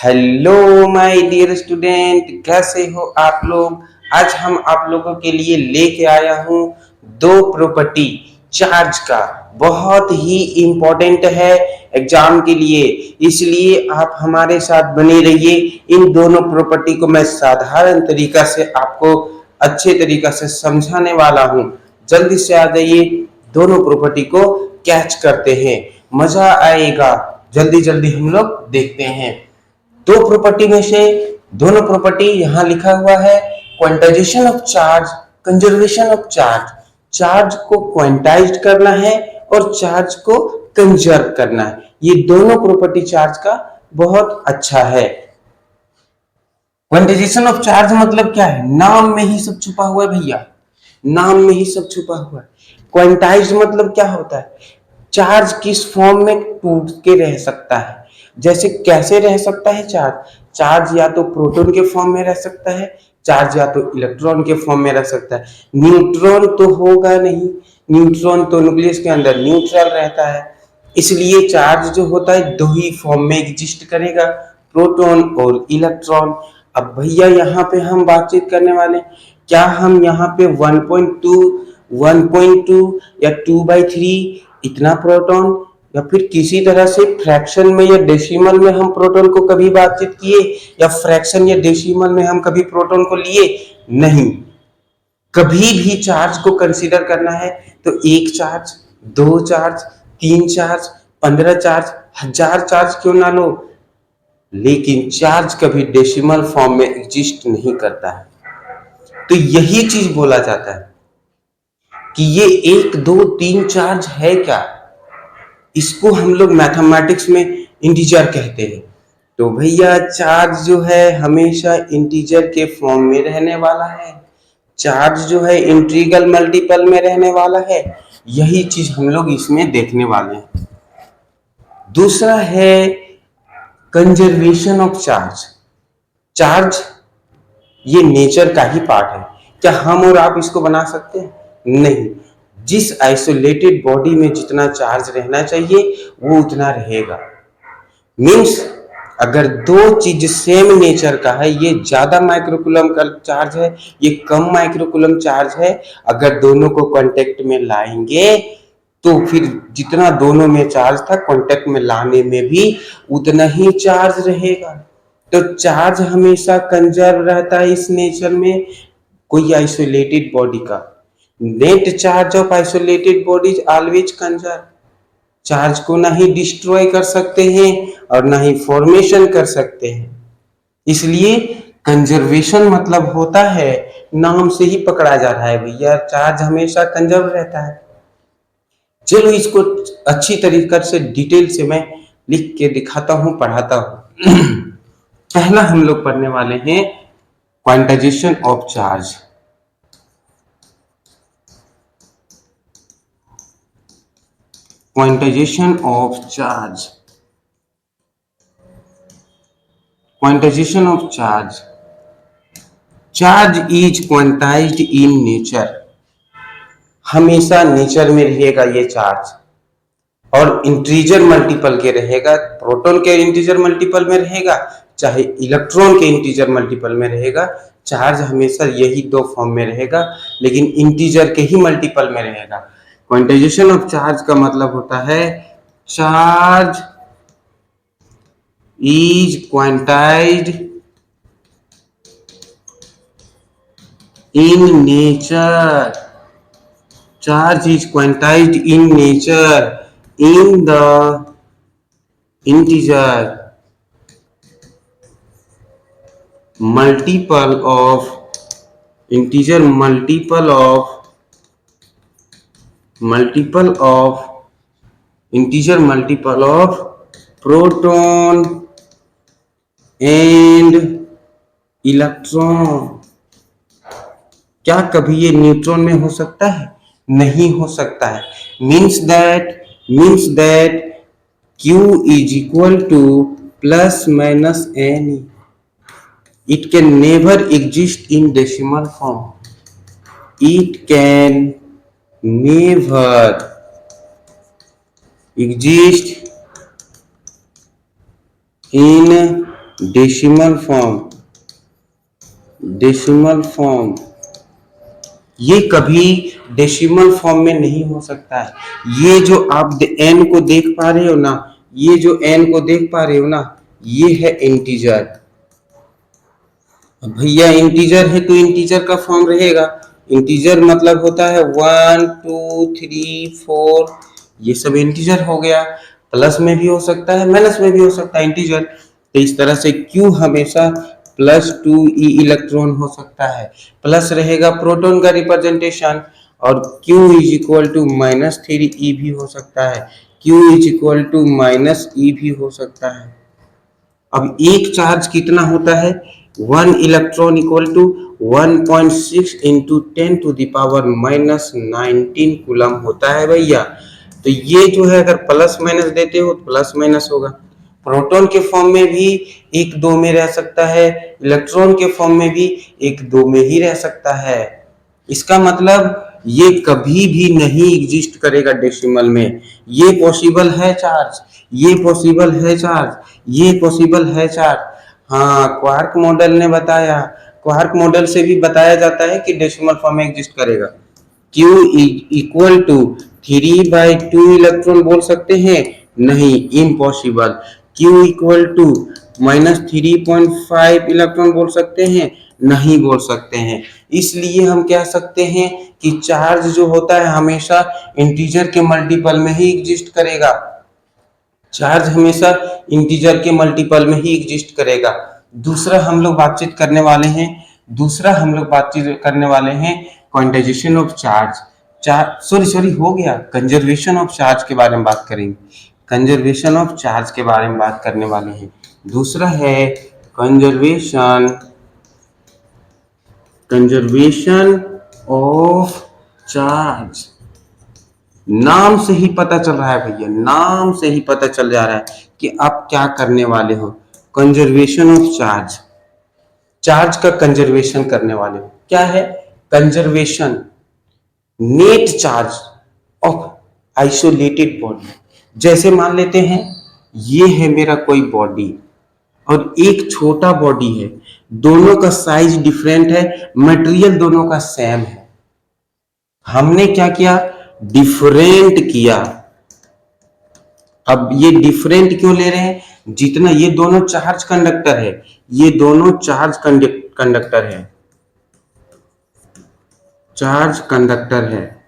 Hello my dear student, कैसे हो आप लोग। आज हम आप लोगों के लिए लेके आया हूँ दो प्रॉपर्टी चार्ज का। बहुत ही इम्पोर्टेंट है एग्जाम के लिए, इसलिए आप हमारे साथ बने रहिए। इन दोनों प्रॉपर्टी को मैं साधारण तरीका से आपको अच्छे तरीका से समझाने वाला हूँ। जल्दी से आ जाइए, दोनों प्रॉपर्टी को कैच करते हैं, मजा आएगा। जल्दी जल्दी हम लोग देखते हैं। दो प्रॉपर्टी में से दोनों प्रॉपर्टी यहां लिखा हुआ है quantization of charge, conservation of charge. Charge को क्वांटाइज्ड करना है और चार्ज को कंजर्व करना है। ये दोनों प्रॉपर्टी चार्ज का बहुत अच्छा है। क्वांटाइजेशन ऑफ चार्ज मतलब क्या है? नाम में ही सब छुपा हुआ है भैया, नाम में ही सब छुपा हुआ है। क्वांटाइज्ड मतलब क्या होता है? चार्ज किस फॉर्म में टूट के रह सकता है। जैसे कैसे रह सकता है चार्ज? चार्ज या तो प्रोटॉन के फॉर्म में रह सकता है, चार्ज या तो इलेक्ट्रॉन के फॉर्म में रह सकता है। न्यूट्रॉन तो होगा नहीं, न्यूट्रॉन तो न्यूक्लियस के अंदर न्यूट्रल रहता है। इसलिए चार्ज जो होता है दो ही फॉर्म में एग्जिस्ट करेगा, प्रोटॉन और इलेक्ट्रॉन। अब भैया यहाँ पे हम बातचीत करने वाले, क्या हम यहाँ पे 1.2 1.2 या 2/3 इतना प्रोटॉन या फिर किसी तरह से फ्रैक्शन में या डेसिमल में हम प्रोटॉन को कभी बातचीत किए, या फ्रैक्शन या डेसिमल में हम कभी प्रोटॉन को लिए? नहीं। कभी भी चार्ज को कंसीडर करना है तो एक चार्ज, दो चार्ज, तीन चार्ज, 15 चार्ज, 1000 चार्ज क्यों ना लो, लेकिन चार्ज कभी डेसिमल फॉर्म में एग्जिस्ट नहीं करता है। तो यही चीज बोला जाता है कि ये एक दो तीन चार्ज है क्या, इसको हम लोग मैथमेटिक्स में इंटीजर कहते हैं। तो भैया चार्ज जो है हमेशा इंटीजर के फॉर्म में रहने वाला है, चार्ज जो है इंटीग्रल मल्टीपल में रहने वाला है। यही चीज हम लोग इसमें देखने वाले हैं। दूसरा है कंजर्वेशन ऑफ चार्ज। चार्ज ये नेचर का ही पार्ट है। क्या हम और आप इसको बना सकते हैं? नहीं। जिस आइसोलेटेड बॉडी में जितना चार्ज रहना चाहिए वो उतना रहेगा। मीन्स अगर दो चीज सेम नेचर का है, ये ज्यादा माइक्रोकूलम का चार्ज है, ये कम माइक्रोकूलम चार्ज है, अगर दोनों को कांटेक्ट में लाएंगे तो फिर जितना दोनों में चार्ज था कांटेक्ट में लाने में भी उतना ही चार्ज रहेगा। तो चार्ज हमेशा कंजर्व रहता है इस नेचर में। कोई आइसोलेटेड बॉडी का net charge of isolated bodies always conserve. Charge को ना ही डिस्ट्रॉय कर सकते हैं और ना ही फॉर्मेशन कर सकते हैं। इसलिए कंजर्वेशन मतलब होता है, नाम से ही पकड़ा जा रहा है भैया, चार्ज हमेशा कंजर्व रहता है। चलो इसको अच्छी तरीके से डिटेल से मैं लिख के दिखाता हूं, पढ़ाता हूं। पहला हम लोग पढ़ने वाले हैं quantization of charge. Quantization of charge, quantization of charge. Charge is quantized in nature. हमेशा नेचर में रहेगा ये चार्ज, और इंटीजर मल्टीपल के रहेगा। प्रोटॉन के इंटीजर मल्टीपल में रहेगा, चाहे इलेक्ट्रॉन के इंटीजर मल्टीपल में रहेगा। चार्ज हमेशा यही दो फॉर्म में रहेगा, लेकिन इंटीजर के ही मल्टीपल में रहेगा। क्वांटाइजेशन ऑफ चार्ज का मतलब होता है charge is quantized in nature. Charge is quantized in nature in the integer multiple of integer multiple of integer multiple of proton and electron। क्या कभी ये न्यूट्रॉन में हो सकता है? नहीं हो सकता है। Means that Q is equal to plus minus n। It can never exist in decimal form. It can never exist in decimal form, decimal form, ये कभी डेसिमल फॉर्म में नहीं हो सकता है। ये जो आप n को देख पा रहे हो ना, ये जो n को देख पा रहे हो ना, ये है इंटीजर। भैया इंटीजर है तो इंटीजर का फॉर्म रहेगा। इंटीजर मतलब होता है 1 2 3 4, ये सब इंटीजर हो गया। प्लस में भी हो सकता है, माइनस में भी हो सकता है इंटीजर। तो इस तरह से Q हमेशा +2e इलेक्ट्रॉन हो सकता है। प्लस रहेगा प्रोटॉन का रिप्रेजेंटेशन, और Q is equal to -3e भी हो सकता है, Q is equal to -e भी हो सकता है। अब एक चार्ज कितना होता है, 1 electron equal to 1.6 into 10⁻⁻19 coulomb होता है भैया। तो ये जो है अगर प्लस माइनस देते हो तो प्लस माइनस होगा। प्रोटॉन के फॉर्म में भी 1 2 में रह सकता है, इलेक्ट्रॉन के फॉर्म में भी 1 2 में ही रह सकता है। इसका मतलब ये कभी भी नहीं एग्जिस्ट करेगा डेसिमल में। ये पॉसिबल है चार्ज, ये पॉसिबल है चार्ज, ये पॉसिबल है चार्ज। हाँ, क्वार्क मॉडल ने बताया, क्वार्क मॉडल से भी बताया जाता है कि डेसिमल फॉर्म में एग्जिस्ट करेगा। Q इक्वल टू 3/2 इलेक्ट्रॉन बोल सकते हैं, नहीं, impossible. Q equal to -3.5 electron बोल सकते हैं, नहीं बोल सकते हैं। इसलिए हम कह सकते हैं कि चार्ज जो होता है हमेशा इंटीजर के मल्टीपल में ही एग्जिस्ट करेगा। चार्ज हमेशा इंटीजर के मल्टीपल में ही एग्जिस्ट करेगा। दूसरा हम लोग बातचीत करने वाले हैं, दूसरा हम लोग बातचीत करने वाले हैं क्वांटाइजेशन ऑफ चार्ज। सॉरी हो गया, कंजर्वेशन ऑफ चार्ज के बारे में बात करेंगे। कंजर्वेशन ऑफ चार्ज के बारे में बात करने वाले हैं। दूसरा है कंजर्वेशन, कंजर्वेशन ऑफ चार्ज। नाम से ही पता चल रहा है भैया, नाम से ही पता चल जा रहा है कि आप क्या करने वाले हो। कंजर्वेशन ऑफ चार्ज, चार्ज का कंजर्वेशन करने वाले हो। क्या है conservation? Net charge of isolated body. जैसे मान लेते हैं ये है मेरा कोई बॉडी और एक छोटा बॉडी है, दोनों का साइज डिफरेंट है, मटेरियल दोनों का सेम है। हमने क्या किया, डिफरेंट किया। अब ये डिफरेंट क्यों ले रहे हैं, जितना ये दोनों चार्ज कंडक्टर है, ये दोनों चार्ज कंडक्टर है, चार्ज कंडक्टर है।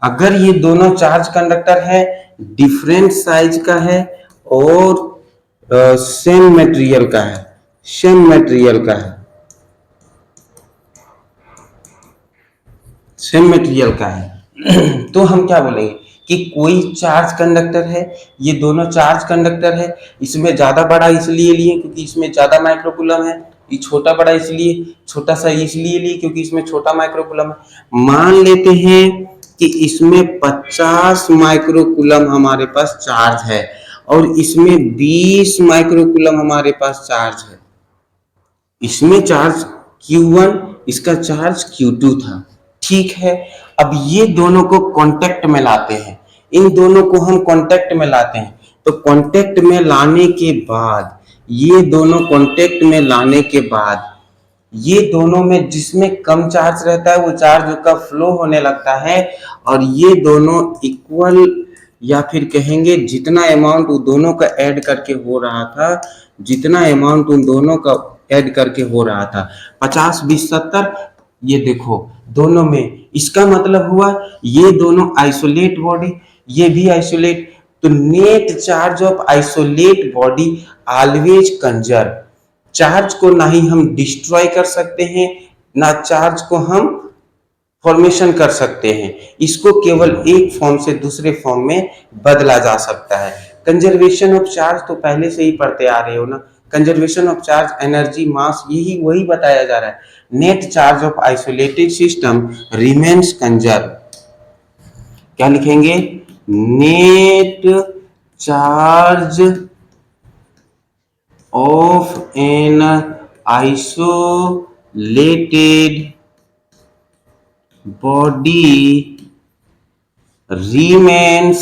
अगर ये दोनों चार्ज कंडक्टर है, डिफरेंट साइज का है और सेम मटेरियल का है, सेम मटेरियल का है, सेम मटेरियल का है तो हम क्या बोलेंगे कि कोई चार्ज कंडक्टर है, ये दोनों चार्ज कंडक्टर है। इसमें ज्यादा बड़ा इसलिए लिए क्योंकि इसमें ज्यादा माइक्रोकूलम है, ये छोटा बड़ा इसलिए छोटा सा इसलिए लिए क्योंकि इसमें छोटा माइक्रोकूलम है। मान लेते हैं कि इसमें 50 माइक्रोकूलम हमारे पास चार्ज है और इसमें 20 माइक्रोकूलम हमारे पास चार्ज है। इसमें चार्ज Q1, इसका चार्ज Q2 था, ठीक है। अब ये दोनों को कांटेक्ट में लाते हैं, इन दोनों को हम कांटेक्ट में लाते हैं। तो कांटेक्ट में लाने के बाद, ये दोनों कांटेक्ट में लाने के बाद, ये दोनों में जिसमें कम चार्ज रहता है वो चार्ज का फ्लो होने लगता है, और ये दोनों इक्वल, या फिर कहेंगे जितना अमाउंट उन दोनों का ऐड करके हो रहा था, जितना अमाउंट उन दोनों का ऐड करके हो रहा था, 50 20 70, ये देखो दोनों में, इसका मतलब हुआ ये दोनों आइसोलेट बॉडी, ये भी आइसोलेट। तो net charge of isolate body always conserve. Charge को ना ही हम डिस्ट्रॉय कर सकते हैं, ना चार्ज को हम फॉर्मेशन कर सकते हैं। इसको केवल एक फॉर्म से दूसरे फॉर्म में बदला जा सकता है। कंजर्वेशन ऑफ चार्ज तो पहले से ही पढ़ते आ रहे हो ना, कंजर्वेशन ऑफ चार्ज, एनर्जी, मास, यही वही बताया जा रहा है। Net charge of isolated system remains conserve. क्या लिखेंगे, net charge of an isolated body remains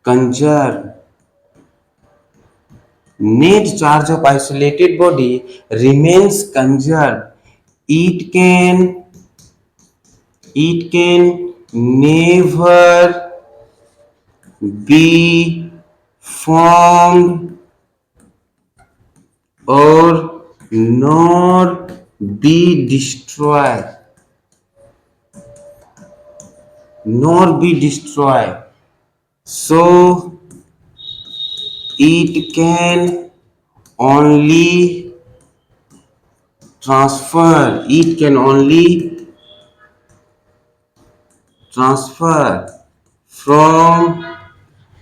conserved। net charge of isolated body remains conserved. It can never be formed or nor be destroyed, so it can only transfer from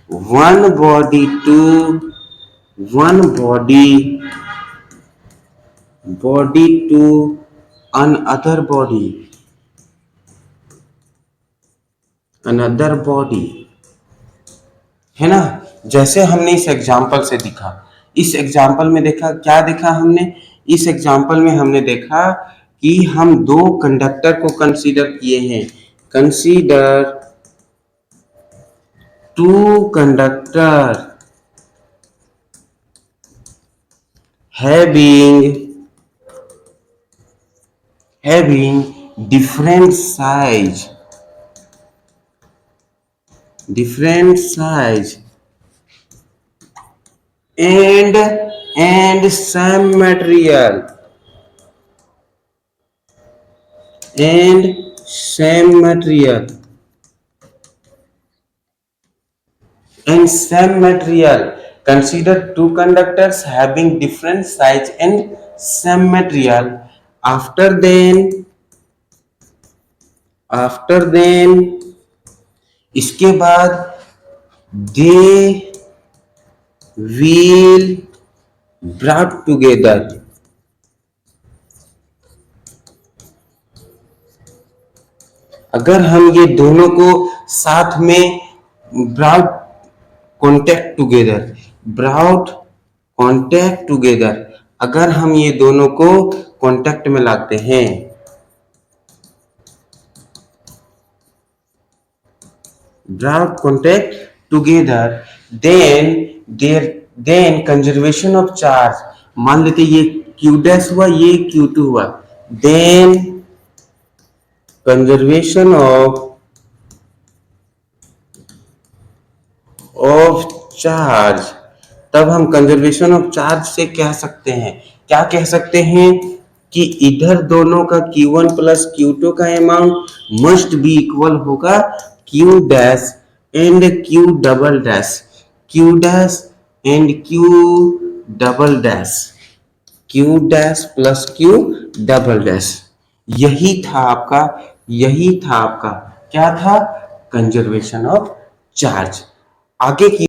one body to one body to another body, है ना। जैसे हमने इस example से दिखा, इस example में देखा क्या देखा हमने, इस एग्जाम्पल में हमने देखा कि हम दो कंडक्टर को कंसीडर किए हैं। Consider two conductor having different size and same material consider two conductors having different size and same material. After then इसके बाद they will brought together, अगर हम ये दोनों को साथ में brought contact together, अगर हम ये दोनों को कांटेक्ट में लाते हैं, brought contact together, then conservation of charge, मान लेते ये q डैश हुआ, ये q2 हुआ, then conservation of चार्ज, तब हम कंजर्वेशन ऑफ चार्ज से क्या कह सकते हैं कि इधर दोनों का Q1 प्लस Q2 का अमाउंट मस्ट बी इक्वल होगा Q dash and Q double dash, Q dash and Q double dash, Q dash plus Q double dash. यही था आपका क्या था, कंजर्वेशन ऑफ चार्ज। आगे की